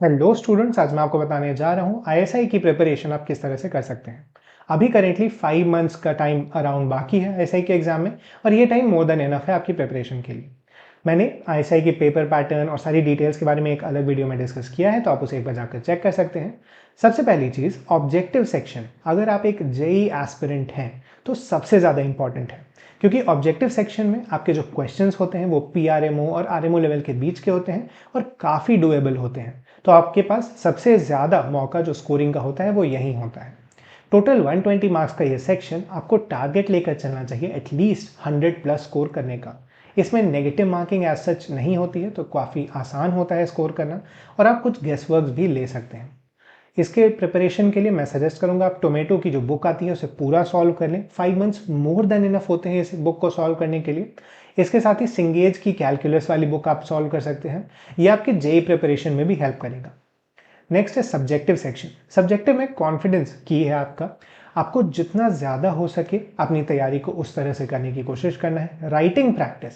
Hello students, आज मैं आपको बताने जा रहा हूँ आईएसआई की प्रिपरेशन आप किस तरह से कर सकते हैं। अभी करेंटली 5 मंथ्स का टाइम अराउंड बाकी है आईएसआई के एग्जाम में, और ये टाइम मोर देन इनफ है आपकी प्रिपरेशन के लिए। मैंने आईएसआई के पेपर पैटर्न और सारी डिटेल्स के बारे में एक अलग वीडियो में डिस्कस किया है, तो आप उसे एक बार जाकर चेक कर सकते हैं। सबसे पहली चीज़, ऑब्जेक्टिव सेक्शन अगर आप एक जेई एस्पिरेंट हैं तो सबसे ज़्यादा इंपॉर्टेंट है, क्योंकि ऑब्जेक्टिव सेक्शन में आपके जो क्वेश्चंस होते हैं वो पीआरएमओ और आरएमओ लेवल के बीच के होते हैं और काफ़ी डुएबल होते हैं। तो आपके पास सबसे ज़्यादा मौका जो स्कोरिंग का होता है वो यहीं होता है। टोटल 120 मार्क्स का ये सेक्शन आपको टारगेट लेकर चलना चाहिए एटलीस्ट 100 प्लस स्कोर करने का। इसमें नेगेटिव मार्किंग एज सच नहीं होती है, तो काफ़ी आसान होता है स्कोर करना, और आप कुछ गेस वर्क भी ले सकते हैं। इसके प्रिपरेशन के लिए मैं सजेस्ट करूंगा आप टोमेटो की जो बुक आती है उसे पूरा सॉल्व कर लें। 5 मंथ्स मोर देन इनफ होते हैं इस बुक को सॉल्व करने के लिए। इसके साथ ही सिंगेज की कैलकुलस वाली बुक आप सॉल्व कर सकते हैं, ये आपके जेई प्रिपरेशन में भी हेल्प करेगा। नेक्स्ट है सब्जेक्टिव सेक्शन। सब्जेक्टिव में कॉन्फिडेंस की है आपका, आपको जितना ज़्यादा हो सके अपनी तैयारी को उस तरह से करने की कोशिश करना है। राइटिंग प्रैक्टिस,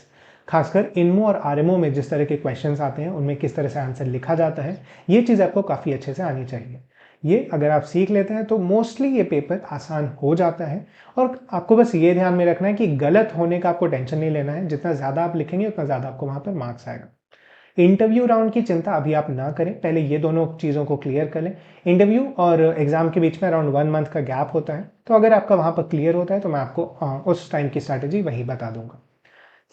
खासकर इनमो और आरएमओ में जिस तरह के क्वेश्चंस आते हैं उनमें किस तरह से आंसर लिखा जाता है, ये चीज़ आपको काफ़ी अच्छे से आनी चाहिए। ये अगर आप सीख लेते हैं तो मोस्टली ये पेपर आसान हो जाता है। और आपको बस ये ध्यान में रखना है कि गलत होने का आपको टेंशन नहीं लेना है, जितना ज़्यादा आप लिखेंगे उतना ज़्यादा आपको वहाँ पर मार्क्स आएगा। इंटरव्यू राउंड की चिंता अभी आप ना करें, पहले ये दोनों चीज़ों को क्लियर कर लें। इंटरव्यू और एग्जाम के बीच में अराउंड 1 मंथ का गैप होता है, तो अगर आपका वहाँ पर क्लियर होता है तो मैं आपको उस टाइम की स्ट्रैटेजी वही बता दूंगा।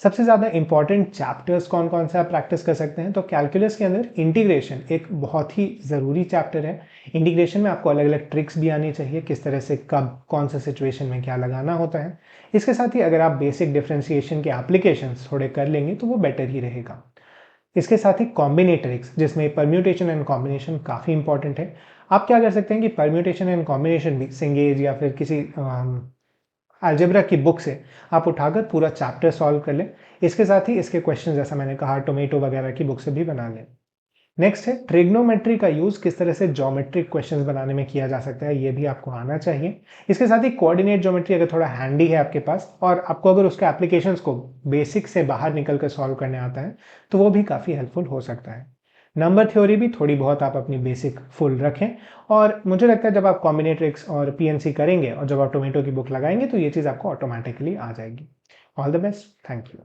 सबसे ज़्यादा इंपॉर्टेंट चैप्टर्स कौन कौन से आप प्रैक्टिस कर सकते हैं, तो कैलकुलस के अंदर इंटीग्रेशन एक बहुत ही ज़रूरी चैप्टर है। इंटीग्रेशन में आपको अलग अलग ट्रिक्स भी आनी चाहिए, किस तरह से कब कौन सा सिचुएशन में क्या लगाना होता है। इसके साथ ही अगर आप बेसिक डिफ्रेंसिएशन के एप्लीकेशंस थोड़े कर लेंगे तो वो बेटर ही रहेगा। इसके साथ ही कॉम्बिनेटरिक्स, जिसमें परम्यूटेशन एंड कॉम्बिनेशन काफ़ी इंपॉर्टेंट है। आप क्या कर सकते हैं कि परम्यूटेशन एंड कॉम्बिनेशन भी सिंगेज या फिर किसी अलजेब्रा की बुक से आप उठाकर पूरा चैप्टर सॉल्व कर लें। इसके साथ ही इसके क्वेश्चन, जैसा मैंने कहा, टोमेटो वगैरह की बुक से भी बना लें। नेक्स्ट है ट्रिग्नोमेट्री का यूज़ किस तरह से ज्योमेट्रिक क्वेश्चंस बनाने में किया जा सकता है, ये भी आपको आना चाहिए। इसके साथ ही कोऑर्डिनेट ज्योमेट्री अगर थोड़ा हैंडी है आपके पास और आपको अगर उसके एप्लीकेशंस को बेसिक से बाहर निकल कर सॉल्व करने आता है तो वो भी काफ़ी हेल्पफुल हो सकता है। नंबर थ्योरी भी थोड़ी बहुत आप अपनी बेसिक फुल रखें, और मुझे लगता है जब आप कॉम्बिनेट्रिक्स और पीएनसी करेंगे और जब आप टोमेटो की बुक लगाएंगे तो ये चीज़ आपको ऑटोमेटिकली आ जाएगी। All the best, thank you.